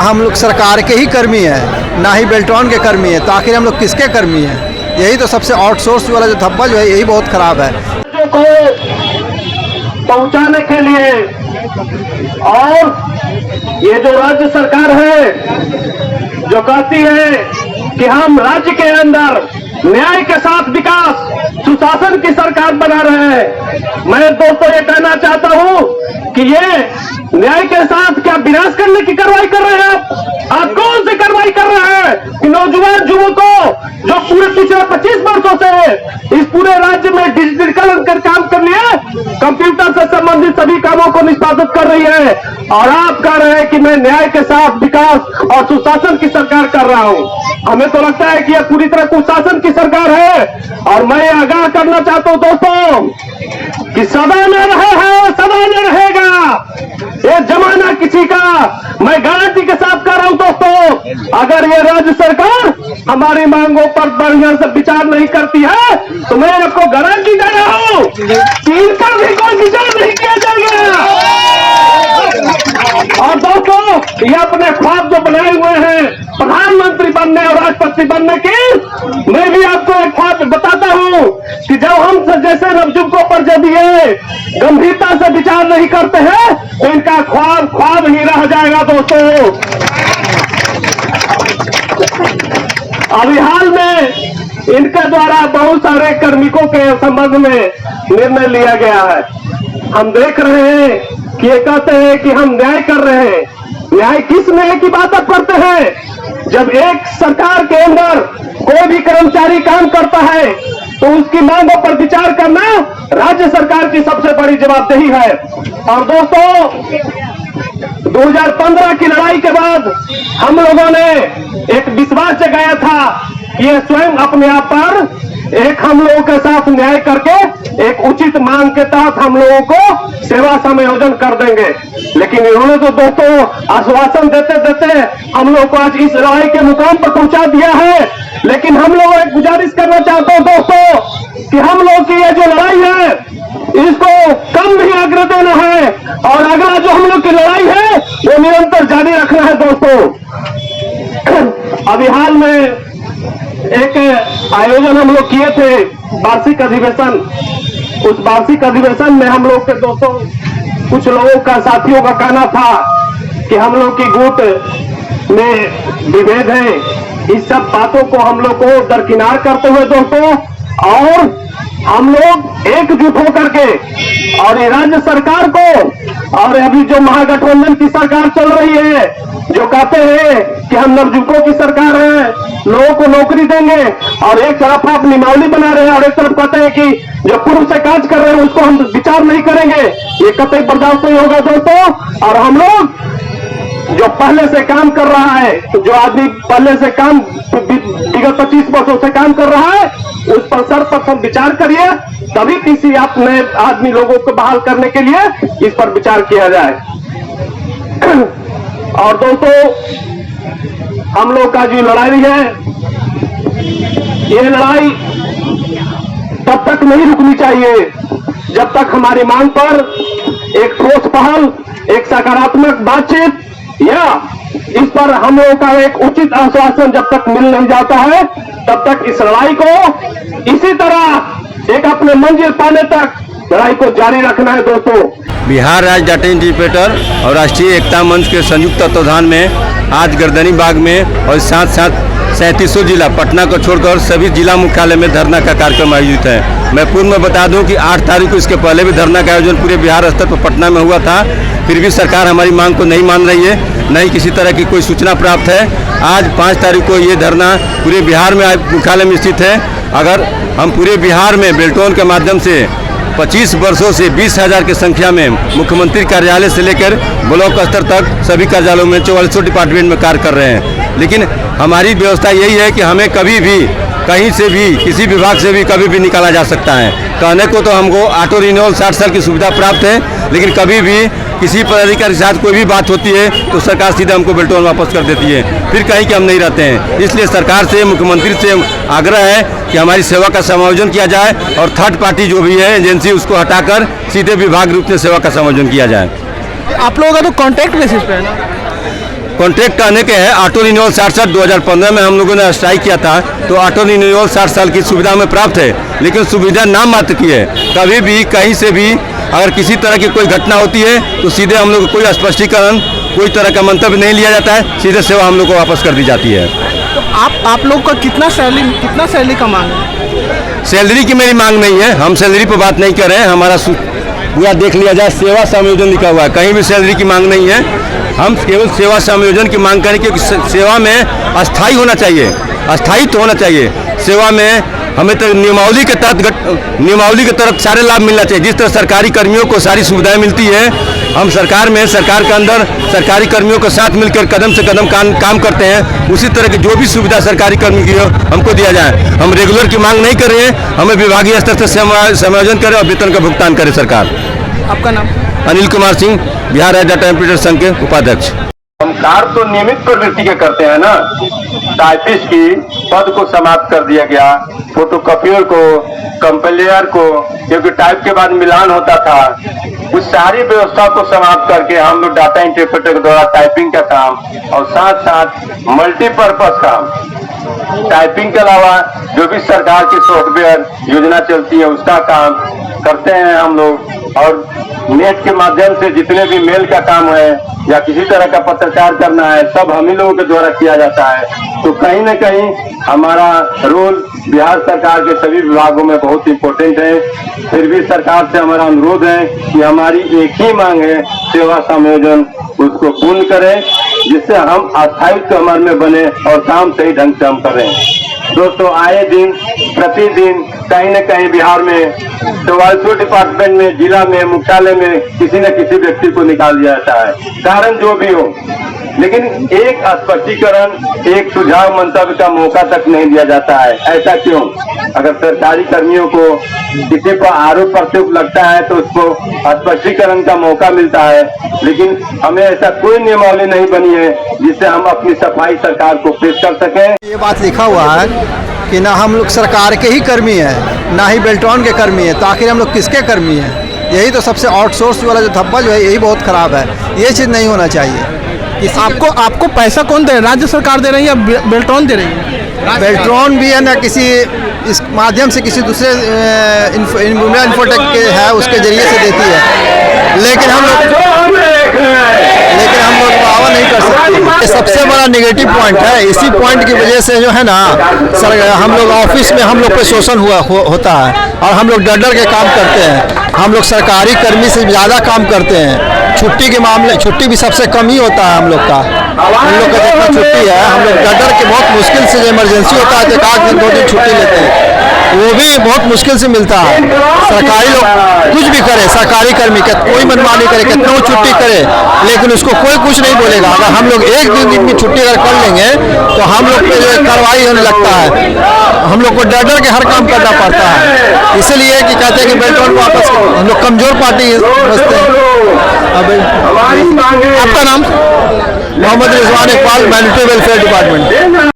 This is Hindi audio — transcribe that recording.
हम लोग सरकार के ही कर्मी हैं, ना ही बेल्ट्रॉन के कर्मी हैं, तो आखिर हम लोग किसके कर्मी हैं? यही तो सबसे आउटसोर्स वाला जो धब्बा जो है यही बहुत खराब है। को पहुंचाने के लिए और ये जो राज्य सरकार है जो कहती है कि हम राज्य के अंदर न्याय के साथ विकास सुशासन की सरकार बना रहे हैं, मैं दोस्तों ये कहना चाहता हूं कि ये न्याय के साथ क्या विनाश करने की कार्रवाई कर रहे हैं? आप कौन सी कार्रवाई कर रहे हैं कि नौजवान युवकों जो पूरे पिछले 25 वर्षों से इस पूरे राज्य में डिजिटलीकरण कर काम कर लिए, कंप्यूटर से संबंधित सभी कामों को निष्पादित कर रही है, और आप कह रहे हैं कि मैं न्याय के साथ विकास और सुशासन की सरकार कर रहा हूं। हमें तो लगता है कि यह पूरी तरह कुशासन की सरकार है। और मैं आगाह करना चाहता हूं दोस्तों कि सदा न रहे है, सदा न रहेगा ये जमाना किसी का। मैं गारंटी के साथ कह रहा हूं दोस्तों, अगर ये राज्य सरकार हमारी मांगों पर बढ़िया से विचार नहीं करती है तो मैं आपको गारंटी दे रहा हूं कि इनका भी कोई विचार नहीं किया जाएगा। और दोस्तों ये अपने ख्वाब जो बनाए हुए हैं प्रधानमंत्री बनने और राष्ट्रपति बनने की, मैं भी आपको एक ख्वाब बताता हूं कि जब हम जैसे नवयुवकों पर जब ये गंभीरता से विचार नहीं करते हैं तो इनका ख्वाब ख्वाब ही रह जाएगा दोस्तों। अभी हाल में इनके द्वारा बहुत सारे कार्मिकों के संबंध में निर्णय लिया गया है। हम देख रहे हैं कि ये कहते हैं कि हम न्याय कर रहे हैं। न्याय किस न्याय की बात आप करते हैं? जब एक सरकार के अंदर कोई भी कर्मचारी काम करता है तो उसकी मांगों पर विचार करना राज्य सरकार की सबसे बड़ी जवाबदेही है। और दोस्तों 2015 की लड़ाई के बाद हम लोगों ने एक विश्वास जगाया था कि ये स्वयं अपने आप पर एक हम लोगों के साथ न्याय करके एक उचित मांग के तहत हम लोगों को सेवा समायोजन कर देंगे। लेकिन इन्होंने तो दोस्तों आश्वासन देते देते हम लोग को आज इस लड़ाई के मुकाम पर पहुंचा दिया है। लेकिन हम लोग एक गुजारिश करना चाहते हैं दोस्तों कि हम लोग की ये जो लड़ाई है इसको कम भी आग्रह देना है, और अगला जो हम लोग की लड़ाई है वो निरंतर जारी रखना है दोस्तों। अभी हाल में एक आयोजन हम लोग किए थे वार्षिक अधिवेशन। उस वार्षिक अधिवेशन में हम लोग के दोस्तों कुछ लोगों का साथियों का कहना था कि हम लोग की गुट में विभेद है। इस सब बातों को हम लोग को दरकिनार करते हुए दोस्तों और हम लोग एकजुट होकर के और ये राज्य सरकार को और अभी जो महागठबंधन की सरकार चल रही है जो कहते हैं कि हम नवयुवकों की सरकार है, लोगों को नौकरी देंगे, और एक तरफ आप निमावली बना रहे हैं और एक तरफ कहते हैं कि जो पूर्व से काज कर रहे हैं उसको हम विचार नहीं करेंगे, ये कतई बर्दाश्त नहीं होगा दोस्तों। और हम लोग जो पहले से काम कर रहा है, जो आदमी पहले से काम विगत 25 वर्षों से काम कर रहा है उस पर सर्वप्रथम विचार करिए, तभी किसी आप नए आदमी लोगों को बहाल करने के लिए इस पर विचार किया जाए। और दोस्तों हम लोग का जो लड़ाई है ये लड़ाई तब तक नहीं रुकनी चाहिए जब तक हमारी मांग पर एक ठोस पहल, एक सकारात्मक बातचीत या इस पर हम लोगों का एक उचित आश्वासन जब तक मिल नहीं जाता है तब तक इस लड़ाई को इसी तरह एक अपने मंजिल पाने तक लड़ाई को जारी रखना है दोस्तों। बिहार राज्य डाटा इंटरप्रेटर और राष्ट्रीय एकता मंच के संयुक्त तत्वाधान में आज गर्दनी बाग में और साथ साथ 3700 जिला पटना को छोड़कर सभी जिला मुख्यालय में धरना का कार्यक्रम आयोजित है। मैं पूर्व में बता दूं कि 8 तारीख को इसके पहले भी धरना का आयोजन पूरे बिहार स्तर पर पटना में हुआ था, फिर भी सरकार हमारी मांग को नहीं मान रही है, न ही किसी तरह की कोई सूचना प्राप्त है। आज 5 तारीख को ये धरना पूरे बिहार में मुख्यालय में स्थित है। अगर हम पूरे बिहार में बेल्ट्रॉन के माध्यम से 25 वर्षों से 20,000 की संख्या में मुख्यमंत्री कार्यालय से लेकर ब्लॉक स्तर तक सभी कार्यालयों में 44 डिपार्टमेंट में कार्य कर रहे हैं, लेकिन हमारी व्यवस्था यही है कि हमें कभी भी कहीं से भी किसी विभाग से भी कभी भी निकाला जा सकता है। कहने को तो हमको ऑटो रिन्यूअल 60 साल की सुविधा प्राप्त है, लेकिन कभी भी किसी पदाधिकारी के साथ कोई भी बात होती है तो सरकार सीधे हमको बेल्ट्रॉन वापस कर देती है, फिर कहीं कि हम नहीं रहते हैं। इसलिए सरकार से, मुख्यमंत्री से आग्रह है कि हमारी सेवा का समायोजन किया जाए और थर्ड पार्टी जो भी है एजेंसी उसको हटाकर सीधे विभाग रूप से सेवा का समायोजन किया जाए। आप लोगों का तो कॉन्ट्रैक्ट बेसिस पे है ना? कॉन्ट्रैक्ट अनेक है। ऑटो रिन्यूअल 60 2015 में हम लोगों ने स्ट्राइक किया था, तो ऑटो रिन्यूअल 60 साल की सुविधा हमें प्राप्त है, लेकिन सुविधा नाम मात्र की है। कभी भी कहीं से भी अगर किसी तरह की कोई घटना होती है तो सीधे हम लोग को कोई स्पष्टीकरण, कोई तरह का मंतव्य नहीं लिया जाता है, सीधे सेवा हम लोग को वापस कर दी जाती है। तो आप लोग का कितना सैलरी का मांग है? सैलरी की मेरी मांग नहीं है, हम सैलरी पर बात नहीं कर रहे हैं। हमारा पूरा देख लिया जाए, सेवा समायोजन लिखा हुआ है, कहीं भी सैलरी की मांग नहीं है। हम केवल सेवा समायोजन की मांग करें, क्योंकि सेवा में अस्थायी होना चाहिए, अस्थायित्व होना चाहिए। सेवा में हमें तो नियमावली के तहत सारे लाभ मिलना चाहिए। जिस तरह सरकारी कर्मियों को सारी सुविधाएं मिलती है, हम सरकार के अंदर सरकारी कर्मियों के साथ मिलकर कदम से कदम काम करते हैं, उसी तरह की जो भी सुविधा सरकारी कर्मी की हो हमको दिया जाए। हम रेगुलर की मांग नहीं कर रहे हैं, हमें विभागीय स्तर से समायोजन करें और वेतन का भुगतान करे सरकार। आपका नाम? अनिल कुमार सिंह, बिहार राज्य टाइम पीरियड संघ के उपाध्यक्ष। हम कार्य तो नियमित प्रवृत्ति के करते हैं ना। टाइपिस्ट की पद को समाप्त कर दिया गया, फोटोकॉपियर को, कंपाइलर को, क्योंकि टाइप के बाद मिलान होता था, उस सारी व्यवस्था को समाप्त करके हम लोग डाटा इंटरप्रेटर के द्वारा टाइपिंग का काम और साथ साथ मल्टीपर्पज काम, टाइपिंग के अलावा जो भी सरकार की सॉफ्टवेयर योजना चलती है उसका काम करते हैं हम लोग। और नेट के माध्यम से जितने भी मेल का काम है या किसी तरह का पत्रचार करना है, सब हम ही लोगों के द्वारा किया जाता है। तो कहीं न कहीं हमारा रोल बिहार सरकार के सभी विभागों में बहुत इम्पोर्टेंट है। फिर भी सरकार से हमारा अनुरोध है कि हमारी एक ही मांग है, सेवा समायोजन उसको पूर्ण करें, जिससे हम अस्थायित्व हमारे में बने और काम सही ढंग से हम करें। दोस्तों, आए दिन प्रतिदिन कहीं न कहीं बिहार में 44 डिपार्टमेंट में, जिला में, मुख्यालय में किसी न किसी व्यक्ति को निकाल दिया जाता है, कारण जो भी हो, लेकिन एक स्पष्टीकरण, एक सुझाव, मंतव्य का मौका तक नहीं दिया जाता है। ऐसा क्यों? अगर सरकारी कर्मियों को किसी पर आरोप प्रत्यारोप लगता है तो उसको स्पष्टीकरण का मौका मिलता है, लेकिन हमें ऐसा कोई नियमावली नहीं बनी है जिससे हम अपनी सफाई सरकार को पेश कर सकें। ये बात लिखा हुआ है कि ना हम लोग सरकार के ही कर्मी हैं, ना ही बेल्ट्रॉन के कर्मी हैं, तो आखिर हम लोग किसके कर्मी हैं? यही तो सबसे आउटसोर्स वाला जो धब्बा जो है, यही बहुत ख़राब है। ये चीज़ नहीं होना चाहिए। आपको पैसा कौन दे रहा है? राज्य सरकार दे रही है या बेल्ट्रॉन दे रही है? बेल्ट्रॉन भी है ना, किसी इस माध्यम से किसी दूसरे इन्फोटेक के है उसके जरिए से देती है, लेकिन हम लोग दावा नहीं कर सकते। ये सबसे बड़ा नेगेटिव पॉइंट है। इसी पॉइंट की वजह से जो है ना सर, हम लोग ऑफिस में हम लोग पे शोषण होता है और हम लोग डर के काम करते हैं। हम लोग सरकारी कर्मी से ज़्यादा काम करते हैं। छुट्टी के मामले, छुट्टी भी सबसे कम ही होता है हम लोग का। हम लोग का जितना छुट्टी है, हम लोग डर के बहुत मुश्किल से, जो इमरजेंसी होता है तो 1 दिन 2 दिन छुट्टी लेते हैं, वो भी बहुत मुश्किल से मिलता है। सरकारी लोग कुछ भी करे, सरकारी कर्मी का कोई मनमानी करे, कितना वो छुट्टी करे, लेकिन उसको कोई कुछ नहीं बोलेगा। अगर हम लोग 1 दिन की छुट्टी अगर कर लेंगे तो हम लोग पे जो कार्रवाई होने लगता है। हम लोग को डर के हर काम करना पड़ता है। इसलिए कि कहते हैं कि बेल्ट्रॉन वापस, हम लोग कमजोर पार्टी समझते हैं। आपका नाम? Mohammad Rizwan Iqbal, monetary welfare department.